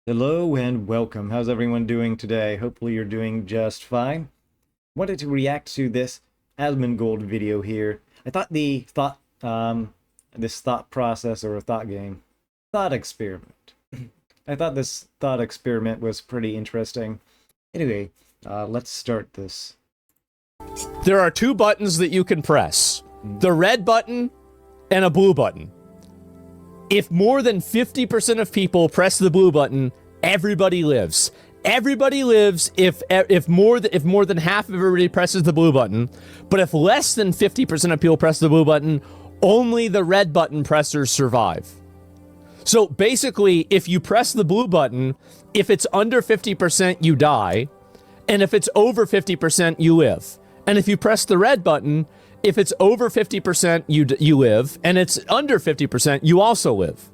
Hello and welcome. How's everyone doing today? Hopefully you're doing just fine. Wanted to react to this Asmongold video here. I thought this thought process or a thought experiment. I thought this thought experiment was pretty interesting. Anyway, let's start this. There are two buttons that you can press. The red button and a blue button. If more than 50% of people press the blue button, everybody lives. Everybody lives if more than half of everybody presses the blue button. But if less than 50% of people press the blue button, only the red button pressers survive. So basically, if you press the blue button, if it's under 50%, you die. And if it's over 50%, you live. And if you press the red button, if it's over 50%, you live, and it's under 50%, you also live.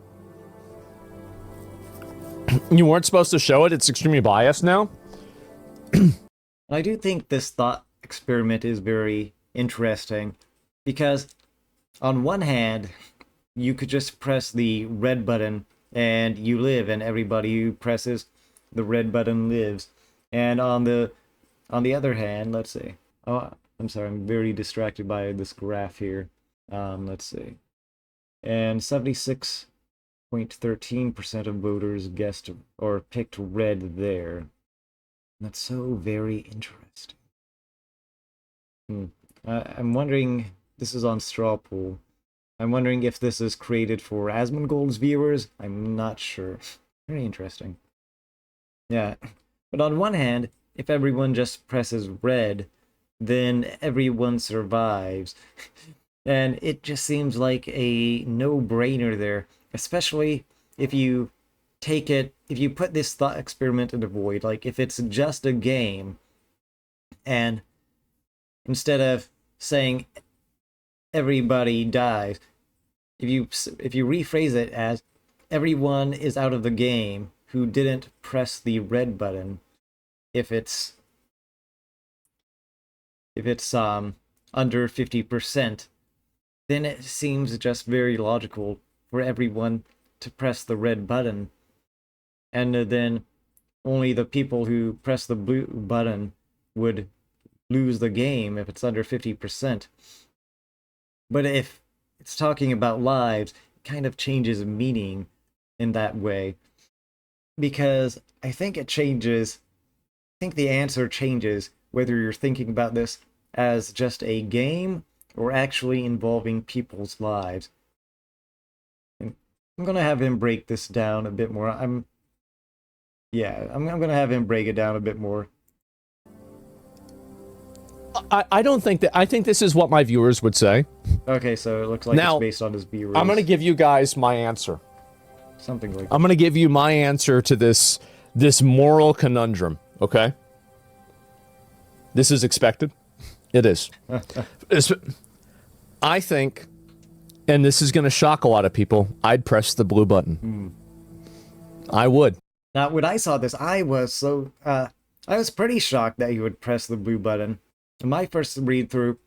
You weren't supposed to show it. It's extremely biased now. I do think this thought experiment is very interesting because on one hand, you could just press the red button and you live, and everybody who presses the red button lives. And on the other hand, let's see. Oh, I'm sorry, I'm very distracted by this graph here. Let's see. And 76.13% of voters guessed or picked red there. That's so very interesting. I'm wondering, this is on Straw Poll. I'm wondering if this is created for Asmongold's viewers. I'm not sure. Very interesting. Yeah, but on one hand, if everyone just presses red, then everyone survives. And it just seems like a no-brainer there, especially if you put this thought experiment in the void, like if it's just a game, and instead of saying everybody dies, if you rephrase it as everyone is out of the game who didn't press the red button, if it's under 50%, then it seems just very logical for everyone to press the red button, and then only the people who press the blue button would lose the game if it's under 50%. But if it's talking about lives, it kind of changes meaning in that way, because I think the answer changes whether you're thinking about this as just a game or actually involving people's lives. And I'm gonna have him break this down a bit more. I'm gonna have him break it down a bit more. I don't think that. I think this is what my viewers would say. Okay, so it looks like Now, it's based on his viewers. I'm going to give you guys my answer. Something like that. I'm going to give you my answer to this moral conundrum, okay? This is expected. It is. I think, and this is going to shock a lot of people, I'd press the blue button. I would. Now, when I saw this, I was pretty shocked that you would press the blue button. In my first read through,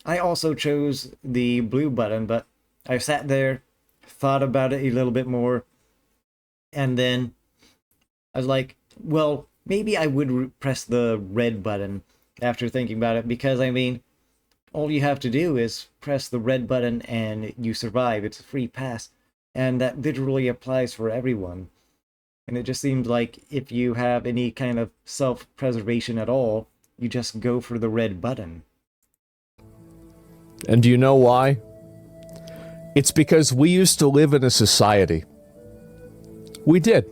I also chose the blue button, but I sat there, thought about it a little bit more, and then I was like, well, maybe I would press the red button after thinking about it, because, I mean, all you have to do is press the red button and you survive. It's a free pass, and that literally applies for everyone. And it just seems like if you have any kind of self-preservation at all, you just go for the red button. And do you know why? It's because we used to live in a society. We did.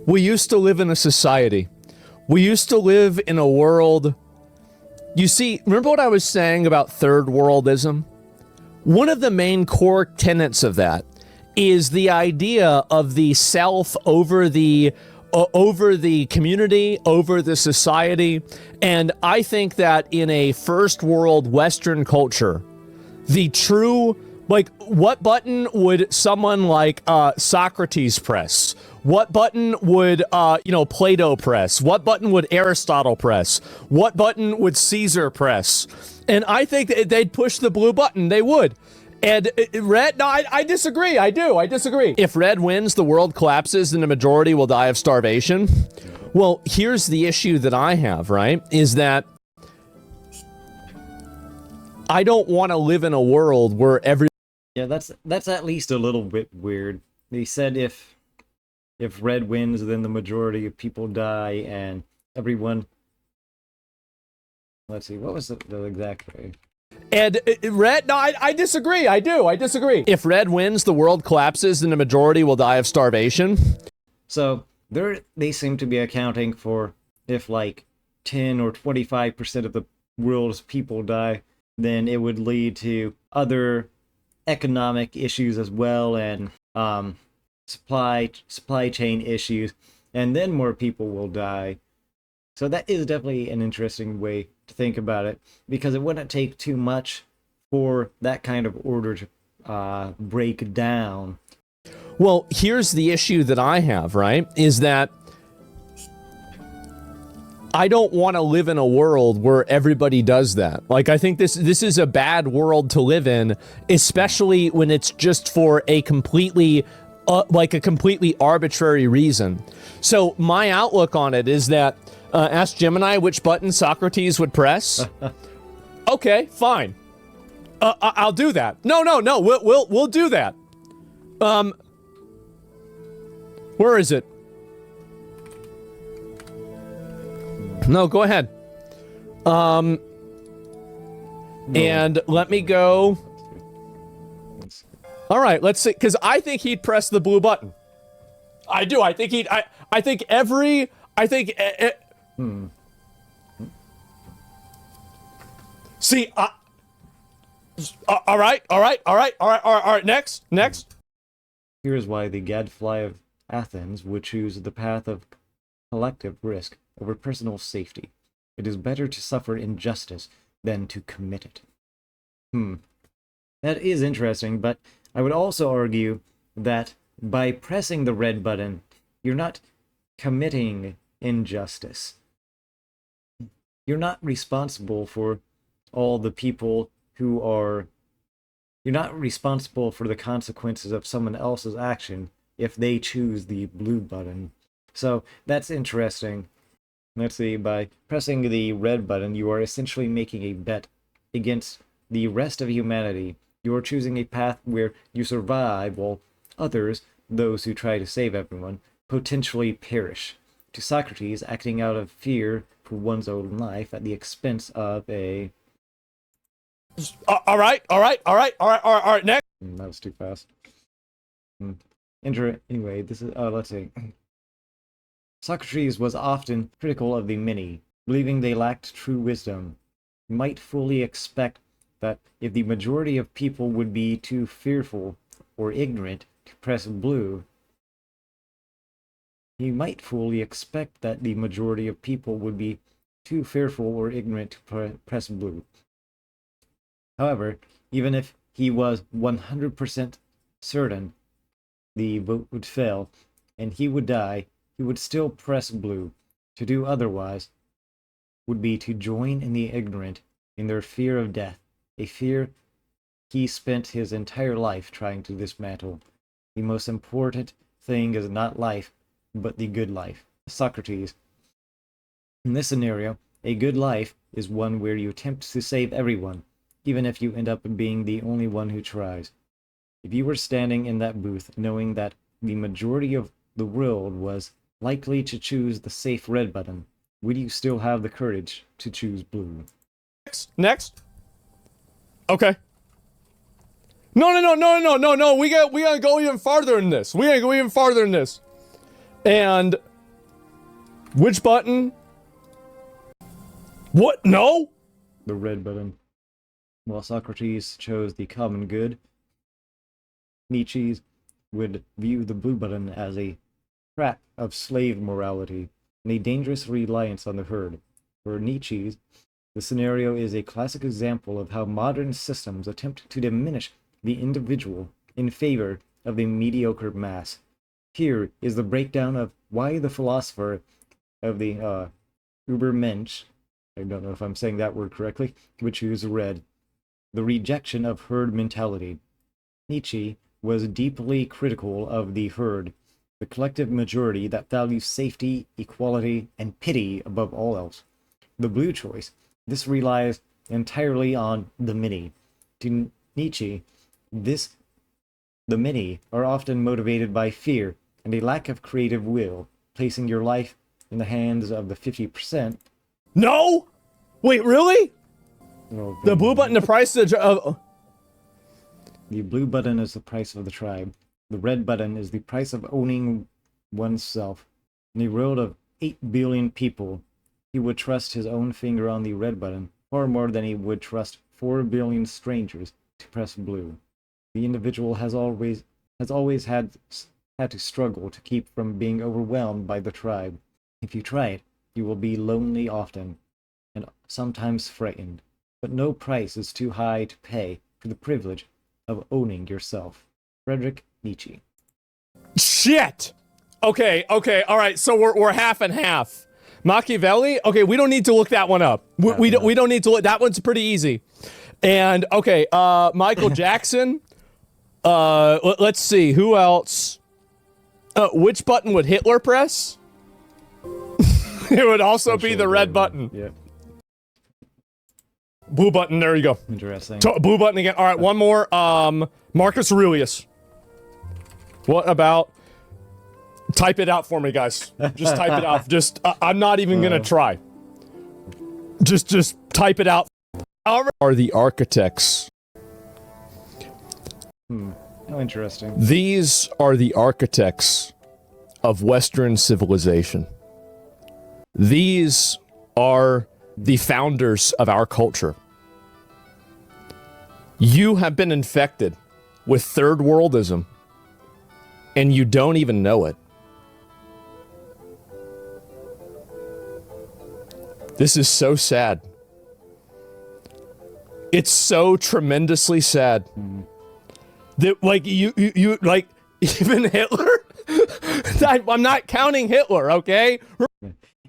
We used to live in a society. We used to live in a world. You see, remember what I was saying about third worldism? One of the main core tenets of that is the idea of the self over the community, over the society. And I think that in a first world Western culture, the true, like, what button would someone like Socrates press? What button would, Plato press? What button would Aristotle press? What button would Caesar press? And I think that they'd push the blue button. They would. And red, no, I disagree. I disagree. If red wins, the world collapses and the majority will die of starvation. Well, here's the issue that I have, right? Is that I don't want to live in a world where every... Yeah, that's at least a little bit weird. They said if red wins, then the majority of people die, and everyone... Let's see, what was the exact way? And red, no, I disagree. I disagree. If red wins, the world collapses and the majority will die of starvation. So they seem to be accounting for if like 10 or 25% of the world's people die, then it would lead to other economic issues as well, and supply chain issues, and then more people will die. So that is definitely an interesting way to think about it, because it wouldn't take too much for that kind of order to break down. Well, here's the issue that I have, right? Is that I don't want to live in a world where everybody does that. Like, I think this is a bad world to live in, especially when it's just for a completely arbitrary reason. So my outlook on it is that ask Gemini which button Socrates would press. Okay, fine. I'll do that. No. We'll do that. Where is it? No, go ahead. And let me go. All right, let's see, because I think he'd press the blue button. I do. I think he'd. I think every. I think. See. All right. Next. Here's why the gadfly of Athens would choose the path of collective risk over personal safety. It is better to suffer injustice than to commit it. That is interesting, but I would also argue that by pressing the red button, you're not committing injustice. You're not responsible for all the people who are... You're not responsible for the consequences of someone else's action if they choose the blue button. So that's interesting. Let's see, by pressing the red button, you are essentially making a bet against the rest of humanity. You are choosing a path where you survive while others, those who try to save everyone, potentially perish. To Socrates, acting out of fear for one's own life at the expense of a... All right. Next. That was too fast. Anyway, this is... let's see. Socrates was often critical of the many, believing they lacked true wisdom. You might fully expect that if the majority of people would be too fearful or ignorant to press blue, he might fully expect that the majority of people would be too fearful or ignorant to press blue. However, even if he was 100% certain the vote would fail and he would die, he would still press blue. To do otherwise would be to join in the ignorant in their fear of death, a fear he spent his entire life trying to dismantle. The most important thing is not life, but the good life. Socrates. In this scenario, a good life is one where you attempt to save everyone, even if you end up being the only one who tries. If you were standing in that booth knowing that the majority of the world was likely to choose the safe red button, would you still have the courage to choose blue? Next. Okay. No. We gotta go even farther in this. And which button? What? No? The red button. While Socrates chose the common good, Nietzsche would view the blue button as a trap of slave morality and a dangerous reliance on the herd. For Nietzsche, the scenario is a classic example of how modern systems attempt to diminish the individual in favor of the mediocre mass. Here is the breakdown of why the philosopher of the Übermensch, I don't know if I'm saying that word correctly, would choose red. The rejection of herd mentality. Nietzsche was deeply critical of the herd, the collective majority that values safety, equality, and pity above all else. The blue choice, this relies entirely on the many. To Nietzsche, the many are often motivated by fear and a lack of creative will, placing your life in the hands of the 50%. No! Wait, really? Well, The blue button, the price of... The blue button is the price of the tribe. The red button is the price of owning oneself. In a world of 8 billion people, he would trust his own finger on the red button far more than he would trust 4 billion strangers to press blue. The individual has always had to struggle to keep from being overwhelmed by the tribe. If you try it, you will be lonely often, and sometimes frightened. But no price is too high to pay for the privilege of owning yourself. Friedrich Nietzsche. Shit! Okay, all right, so we're half and half. Machiavelli? Okay, we don't need to look that one up. We don't need to look, that one's pretty easy. And, okay, Michael Jackson. Let's see, who else? Which button would Hitler press? It would also be the red button. Yeah. Blue button, there you go. Interesting. Blue button again. All right, one more. Marcus Aurelius. What about... Type it out for me, guys. Just type it out. Just, I'm not even gonna try. Just type it out. Are the architects. How interesting. These are the architects of Western civilization. These are the founders of our culture. You have been infected with third worldism, and you don't even know it. This is so sad. It's so tremendously sad. That, like, you like, even Hitler? I'm not counting Hitler, okay?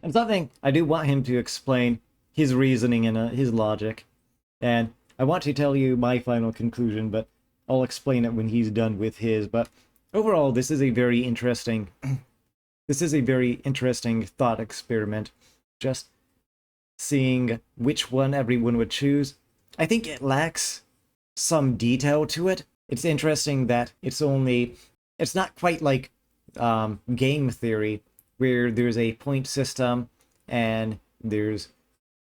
And something I do want him to explain his reasoning and his logic. And I want to tell you my final conclusion, but I'll explain it when he's done with his. But overall, this is a very interesting thought experiment. Just seeing which one everyone would choose. I think it lacks some detail to it. It's interesting that it's not quite like game theory, where there's a point system and there's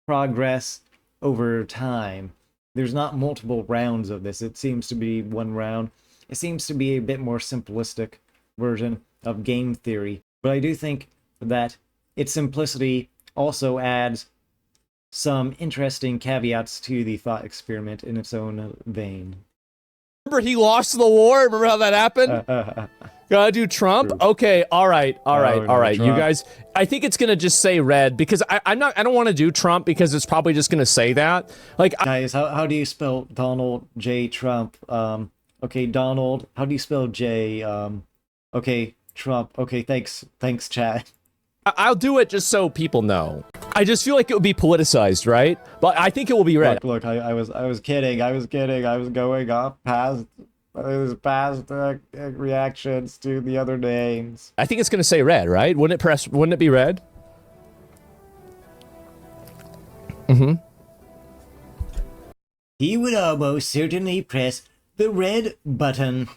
progress over time. There's not multiple rounds of this. It seems to be one round. It seems to be a bit more simplistic version of game theory. But I do think that its simplicity also adds some interesting caveats to the thought experiment in its own vein. Remember he lost the war? Remember how that happened? Gotta do Trump? True. Okay, all right. Trump. You guys, I think it's gonna just say red, because I don't want to do Trump, because it's probably just gonna say that. Like, guys, how do you spell Donald J. Trump? Okay, Donald, how do you spell J? Okay, Trump. Okay, thanks, chat. I'll do it just so people know. I just feel like it would be politicized, right? But I think it will be red. Look, I was kidding. I was going off past reactions to the other names. I think it's gonna say red, right? Wouldn't it be red? Mm-hmm. He would almost certainly press the red button.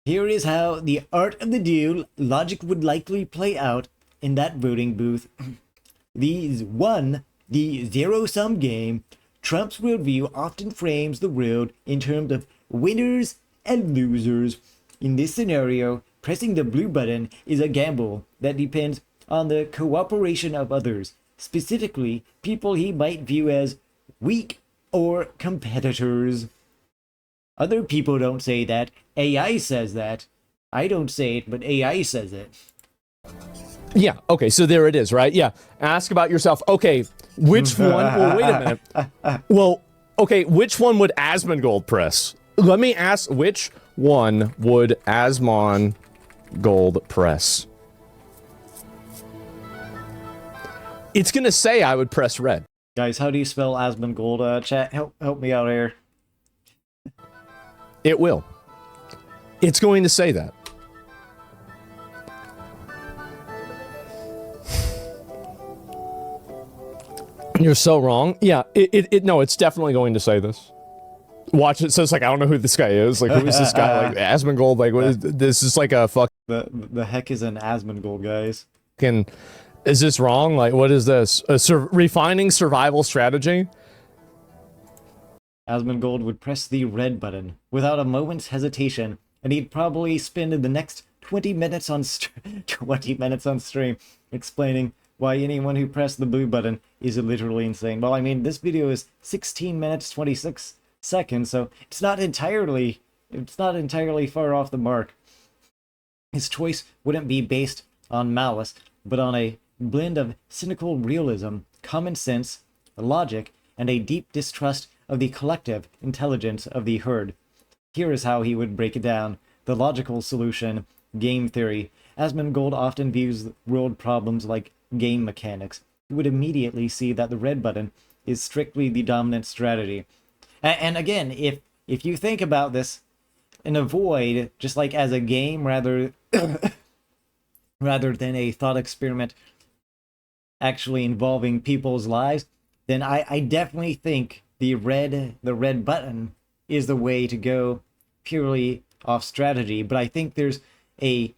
Here is how the art of the deal logic would likely play out in that voting booth. The zero-sum game. Trump's worldview often frames the world in terms of winners and losers. In this scenario, pressing the blue button is a gamble that depends on the cooperation of others, specifically people he might view as weak or competitors. Other people don't say that. AI says that. I don't say it, but AI says it. Yeah, okay, so there it is, right? Yeah, ask about yourself. Okay, which one? Well, wait a minute. Well, okay, which one would Asmongold press? Let me ask, which one would Asmongold press? It's gonna say I would press red. Guys, how do you spell Asmongold? Chat, help me out here. It will. It's going to say that. You're so wrong. Yeah, no, it's definitely going to say this. Watch it says like, I don't know who this guy is. Like, who is this guy? Like, Asmongold, like, what is, this is like a fuck. The heck is an Asmongold, guys? Is this wrong? Like, what is this? Refining survival strategy? Asmongold would press the red button without a moment's hesitation, and he'd probably spend the next 20 minutes on 20 minutes on stream explaining why anyone who pressed the blue button is literally insane. Well, I mean, this video is 16 minutes 26 seconds, so it's not entirely far off the mark. His choice wouldn't be based on malice, but on a blend of cynical realism, common sense, logic, and a deep distrust of the collective intelligence of the herd. Here is how he would break it down. The logical solution: game theory. Asmongold often views world problems like game mechanics. He would immediately see that the red button is strictly the dominant strategy. And again, if you think about this and avoid, just like as a game rather rather than a thought experiment actually involving people's lives, then I definitely think the red button is the way to go purely off strategy. But I think there's a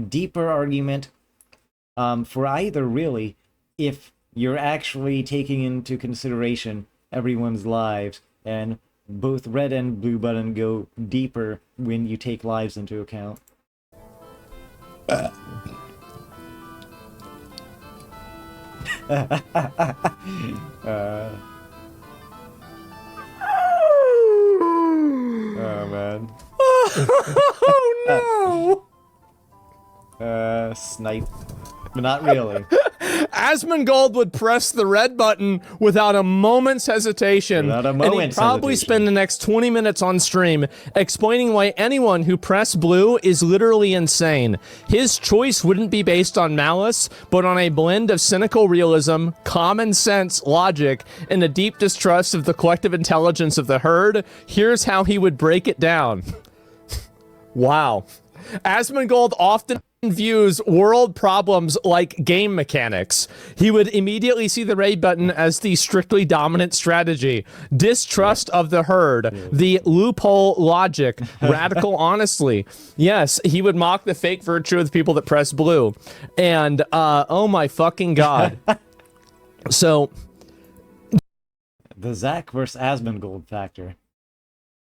deeper argument for either, really, if you're actually taking into consideration everyone's lives, and both red and blue button go deeper when you take lives into account. Oh man. Oh no. Snipe. But not really. Asmongold would press the red button without a moment's hesitation. And he'd probably spend the next 20 minutes on stream explaining why anyone who pressed blue is literally insane. His choice wouldn't be based on malice, but on a blend of cynical realism, common sense, logic, and a deep distrust of the collective intelligence of the herd. Here's how he would break it down. Wow. Asmongold often views world problems like game mechanics. He would immediately see the red button as the strictly dominant strategy. Distrust of the herd, the loophole logic, radical honestly. Yes, he would mock the fake virtue of the people that press blue. And, oh my fucking god. So... the Zack vs. Asmongold factor.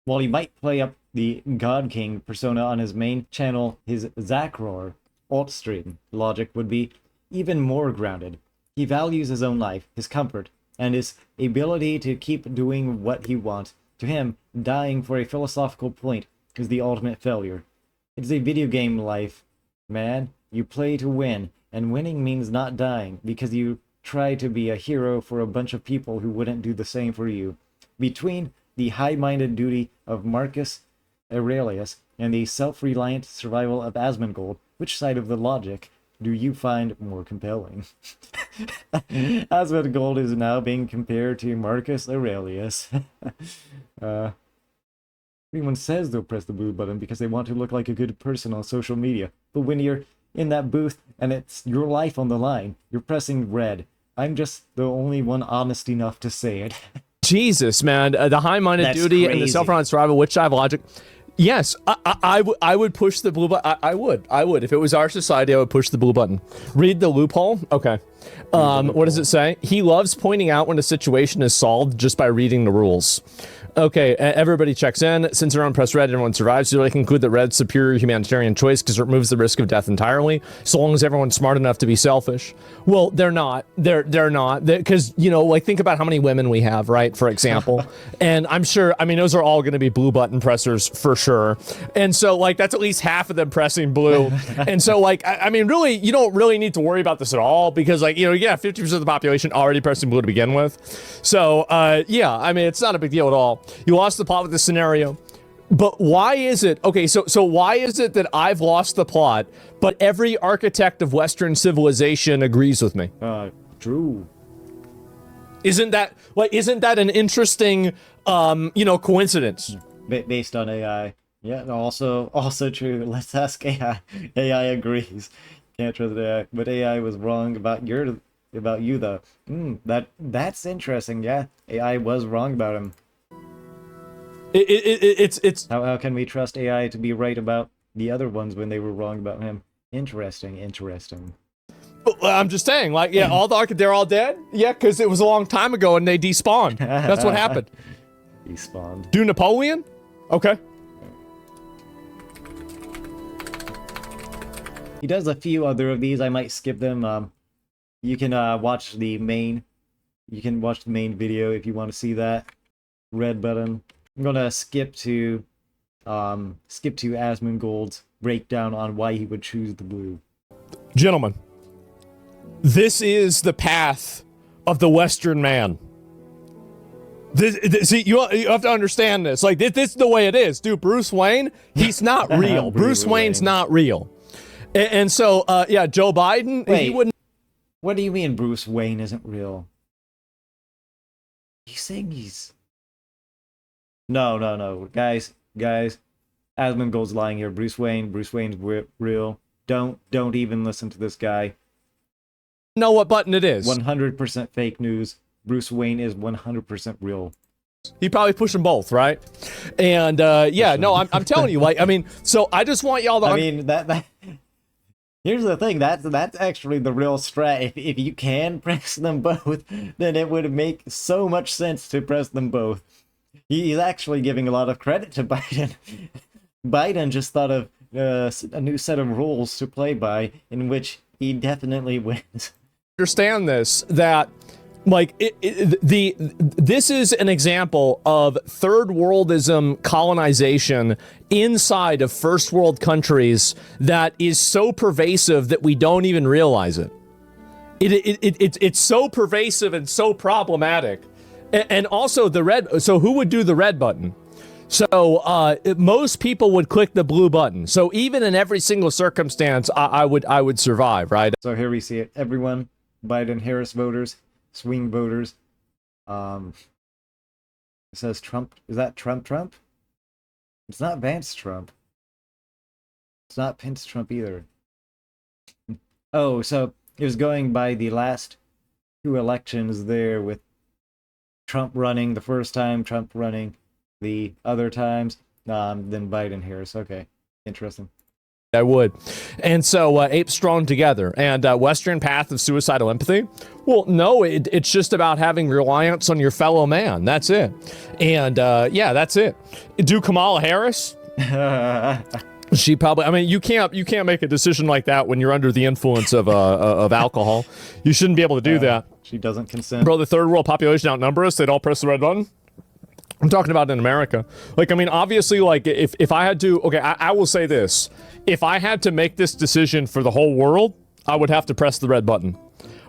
While he might play up the God King persona on his main channel, his Zack Roar alt stream logic would be even more grounded. He values his own life, his comfort, and his ability to keep doing what he wants. To him, dying for a philosophical point is the ultimate failure. It's a video game life, man. You play to win, and winning means not dying because you try to be a hero for a bunch of people who wouldn't do the same for you. Between the high-minded duty of Marcus Aurelius and the self-reliant survival of Asmongold, which side of the logic do you find more compelling? Asmongold is now being compared to Marcus Aurelius. Everyone says they'll press the blue button because they want to look like a good person on social media, but when you're in that booth and it's your life on the line, you're pressing red. I'm just the only one honest enough to say it. Jesus, man. The high-minded duty crazy. and the self-reliant survival, which side of logic... Yes, I would push the blue button. I would. If it was our society, I would push the blue button. Read the loophole? Okay. What does it say? He loves pointing out when a situation is solved just by reading the rules. Okay, everybody checks in. Since everyone pressed red, everyone survives. So I conclude that red's superior humanitarian choice because it removes the risk of death entirely, so long as everyone's smart enough to be selfish. Well, they're not. They're not. Because, you know, like, think about how many women we have, right, for example. And I'm sure, I mean, those are all going to be blue button pressers for sure. And so, like, that's at least half of them pressing blue. And so, like, I mean, really, you don't really need to worry about this at all because, like, you know, yeah, 50% of the population already pressing blue to begin with. So, yeah, I mean, it's not a big deal at all. You lost the plot with this scenario. But why is it, okay, so why is it that I've lost the plot, but every architect of Western civilization agrees with me? True. Isn't that an interesting, you know, coincidence? Based on AI. Yeah, also true. Let's ask AI. AI agrees. Can't trust AI, but AI was wrong about you though. That's interesting. Yeah, AI was wrong about him. It's How can we trust AI to be right about the other ones when they were wrong about him? Interesting, interesting. I'm just saying, like, yeah, all they're all dead. Yeah, because it was a long time ago and they despawned. That's what happened. He spawned. Do Napoleon? Okay. He does a few other of these. I might skip them. You can watch the main. You can watch the main video if you want to see that. Red button. I'm gonna skip to Asmongold's breakdown on why he would choose the blue. Gentlemen, this is the path of the Western man. See, you have to understand this. Like, this is the way it is. Dude, Bruce Wayne, he's not real. Bruce Wayne's not real. And so, yeah, Joe Biden, Wait, he wouldn't. What do you mean Bruce Wayne isn't real? He's saying he's... No. Guys. Asmongold's lying here. Bruce Wayne's real. Don't even listen to this guy. Know what button it is. 100% fake news. Bruce Wayne is 100% real. He probably pushed them both, right? And yeah, no, I'm telling you, like, I mean, so I just want y'all to. I mean that. Here's the thing. That's actually the real strat. If you can press them both, then it would make so much sense to press them both. He's actually giving a lot of credit to Biden. Biden just thought of a new set of rules to play by, in which he definitely wins. Understand this, that like this is an example of third worldism colonization inside of first world countries that is so pervasive that we don't even realize it. It's so pervasive and so problematic. And also the red, so who would do the red button? So most people would click the blue button. So even in every single circumstance, I would survive, right? So here we see it. Everyone, Biden-Harris voters, swing voters. It says Trump. Is that Trump? It's not Vance Trump. It's not Pence Trump either. Oh, so it was going by the last two elections there, with Trump running the first time, Trump running the other times, then Biden-Harris. Okay, interesting. I would. And so apes strong together. And Western path of suicidal empathy? Well, no, it's just about having reliance on your fellow man. That's it. And yeah, that's it. Do Kamala Harris? She probably, I mean, you can't make a decision like that when you're under the influence of alcohol. You shouldn't be able to do that. She doesn't consent. Bro, the third world population outnumber us. They'd all press the red button. I'm talking about in America. Like, I mean, obviously, like, if I had to, okay, I will say this. If I had to make this decision for the whole world, I would have to press the red button.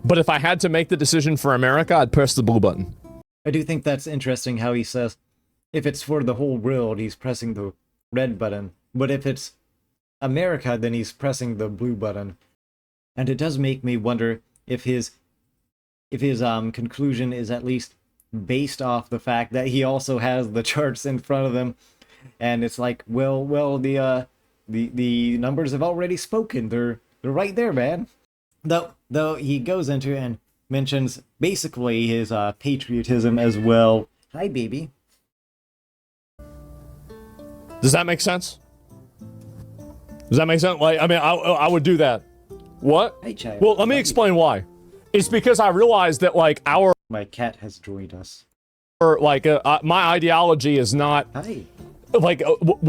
But if I had to make the decision for America, I'd press the blue button. I do think that's interesting how he says, if it's for the whole world, he's pressing the red button. But if it's America, then he's pressing the blue button. And it does make me wonder if his conclusion is at least based off the fact that he also has the charts in front of him, and it's like, well, the numbers have already spoken. They're right there, man. Though he goes into and mentions basically his patriotism as well. Hi, baby. Does that make sense? Does that make sense? Like, I mean, I would do that. What? Hey, child. Well, let me explain why. It's because I realized that, like, my cat has joined us. My ideology is not... Hi. Like,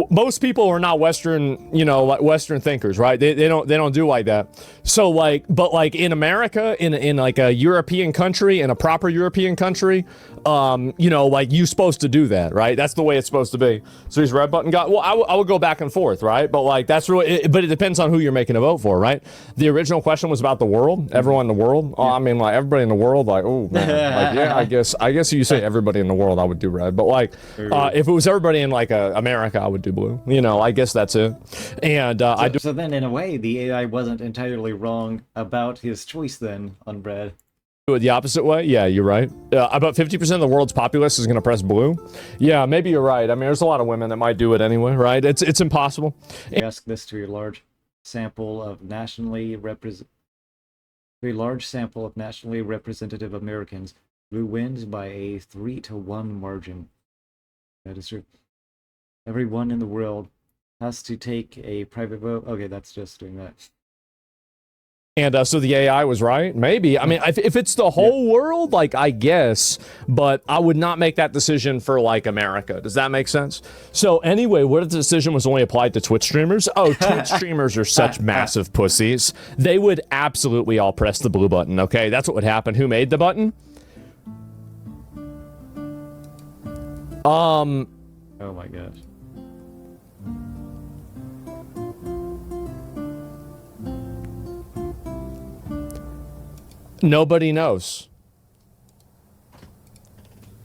most people are not Western, you know, like Western thinkers, right? They don't do like that. So, like, but like in America, in like a European country, in a proper European country, you know, like you're supposed to do that, right? That's the way it's supposed to be. So these red button guys, well, I would go back and forth, right? But like, that's really, but it depends on who you're making a vote for, right? The original question was about the world, everyone in the world. Oh, I mean, like everybody in the world, like, oh man, like, yeah, I guess you say everybody in the world, I would do red. But like, if it was everybody in like America, I would do blue. You know, I guess that's it. And so then, in a way, the AI wasn't entirely wrong about his choice then on red. Do it the opposite way? Yeah, you're right. About 50% of the world's populace is going to press blue. Yeah, maybe you're right. I mean, there's a lot of women that might do it anyway, right? It's impossible. You ask this to a large sample of nationally representative Americans. Blue wins by a 3-to-1 margin. That is true. Everyone in the world has to take a private vote. Okay, that's just doing that. And so the AI was right? Maybe. I mean, if it's the whole world, like, I guess. But I would not make that decision for, like, America. Does that make sense? So, anyway, what if the decision was only applied to Twitch streamers? Oh, Twitch streamers are such massive pussies. They would absolutely all press the blue button, okay? That's what would happen. Who made the button? Oh my gosh. Nobody knows.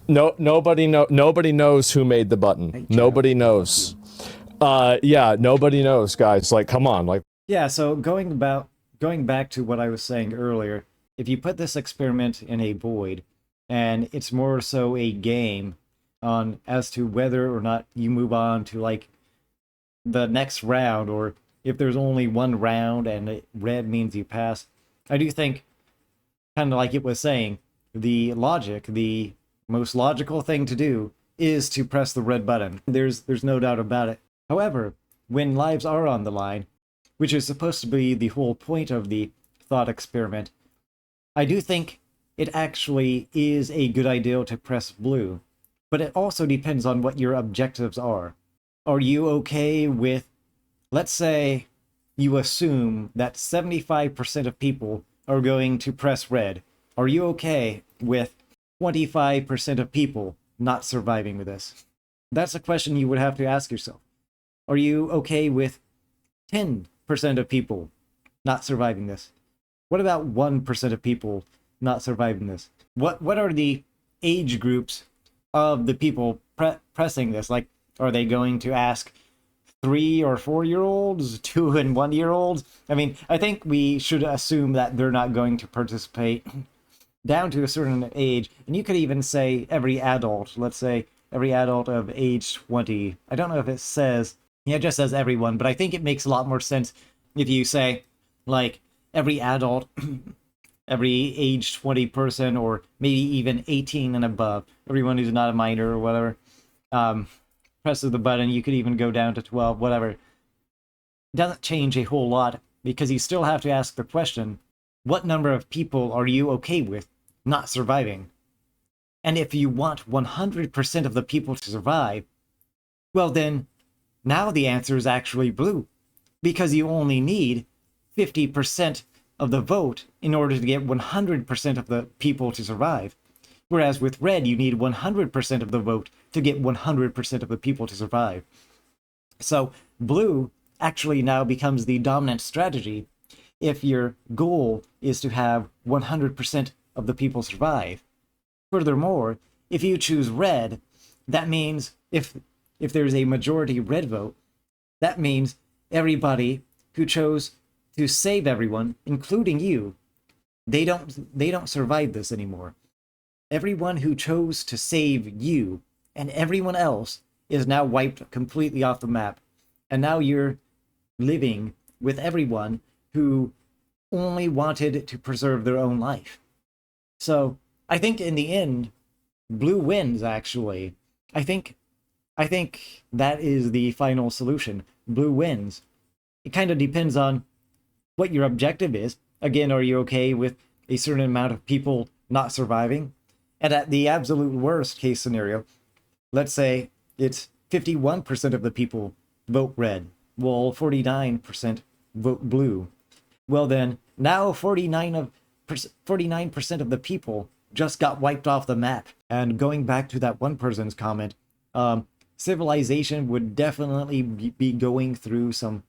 Nobody knows who made the button. Nobody knows. Yeah, nobody knows, guys. Like, come on, like. Yeah, so going back to what I was saying earlier, if you put this experiment in a void, and it's more so a game on as to whether or not you move on to like the next round, or if there's only one round and red means you pass, I do think, kind of like it was saying, the most logical thing to do is to press the red button. There's no doubt about it. However, when lives are on the line, which is supposed to be the whole point of the thought experiment, I do think it actually is a good idea to press blue. But it also depends on what your objectives are. Are you okay with, let's say, you assume that 75% of people are going to press red. Are you okay with 25% of people not surviving with this? That's a question you would have to ask yourself. Are you okay with 10% of people not surviving this? What about 1% of people not surviving this? What are the age groups of the people pressing this? Like, are they going to ask 3 or 4-year-olds, 2 and 1-year-olds? I mean, I think we should assume that they're not going to participate down to a certain age. And you could even say every adult, let's say every adult of age 20. I don't know if it says, yeah, it just says everyone, but I think it makes a lot more sense if you say, like, every adult, every age 20 person, or maybe even 18 and above, everyone who's not a minor or whatever, presses the button. You could even go down to 12, whatever. It doesn't change a whole lot, because you still have to ask the question, what number of people are you okay with not surviving? And if you want 100% of the people to survive, well then, now the answer is actually blue, because you only need 50% of the vote in order to get 100% of the people to survive. Whereas with red, you need 100% of the vote to get 100% of the people to survive. So blue actually now becomes the dominant strategy if your goal is to have 100% of the people survive. Furthermore, if you choose red, that means if there's a majority red vote, that means everybody who chose to save everyone, including you, they don't survive this anymore. Everyone who chose to save you and everyone else is now wiped completely off the map. And now you're living with everyone who only wanted to preserve their own life. So I think in the end, blue wins, actually. I think that is the final solution. Blue wins. It kind of depends on what your objective is. Again, are you okay with a certain amount of people not surviving? And at the absolute worst case scenario, let's say it's 51% of the people vote red, while 49% vote blue. Well then, now 49% of the people just got wiped off the map. And going back to that one person's comment, civilization would definitely be going through some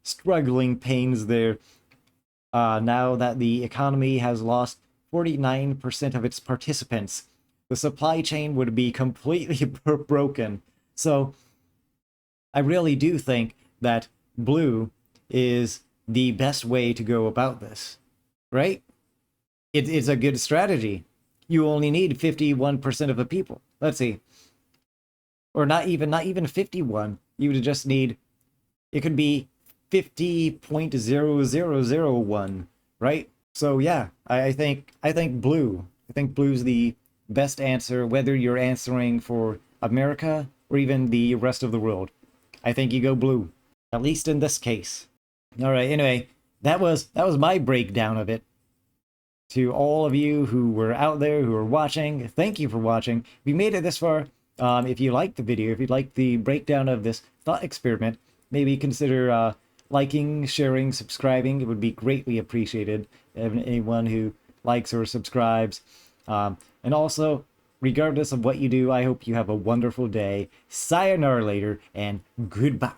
struggling pains there. Now that the economy has lost 49% of its participants, the supply chain would be completely broken. So I really do think that blue is the best way to go about this, right? it's a good strategy. You only need 51% of the people. Let's see. Or not even 51. You would just need, it could be 50.0001, right? So yeah, I think blue. I think blue's the best answer, whether you're answering for America or even the rest of the world. I think you go blue, at least in this case. All right. Anyway, that was my breakdown of it. To all of you who were out there who are watching, thank you for watching. If you made it this far, if you liked the video, if you liked the breakdown of this thought experiment, maybe consider liking, sharing, subscribing. It would be greatly appreciated. Anyone who likes or subscribes. And also, regardless of what you do, I hope you have a wonderful day. Sayonara later, and goodbye.